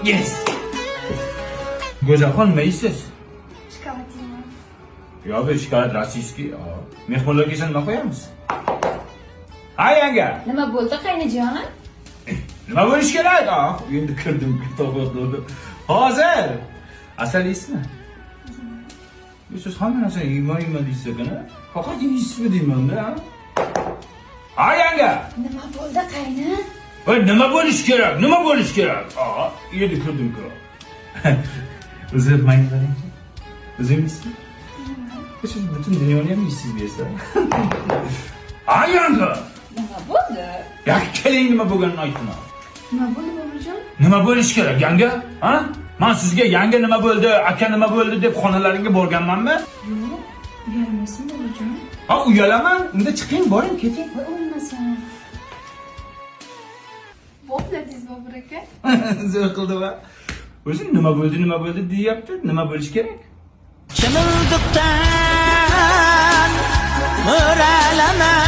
Yes. Go'zalxon, nima yeysiz? Shokolad yeyman. Yo'q, bu shokolad rossiyskiy. Mehmonlarga esa nima qo'yamiz? Ha, yanga. Nima bo'ldi qaynajonim? Nima bo'lish kerak? Endi kirdim, to'g'ri. Hozir. Asal yeysizmi? Siz hamma narsani yeyman deysiz ekan-a? Faqat yeysizmi deyman-da. Ha, yanga. Nima bo'ldi qayni? Voy, nima bo'lish kerak? Nima bo'lish kerak? Endi kirdim-ku. O'zim mayli. O'zingiz? Siz butun dunyoni ham yeysiz bersa. Ha, yanga. Nima bo'ldi? Ya keling, nima bo'lganini aytma. Nima bo'ldi bobojon? Nima bo'lish kerak, yanga? Ha? Men sizga yanga nima bo'ldi, aka nima bo'ldi deb xonalaringga borganmanmi? Yo'q, uyalmaysan bobojon. Ha, uyalaman. Unda chiqing, boring, keting. Voy, o'lmasin. Bo'pladingiz bobur aka? Zo'r qildi va o'zi nima bo'ldi deyapti. Nima bo'lish kerak? Chimildiqdan mo'ralaman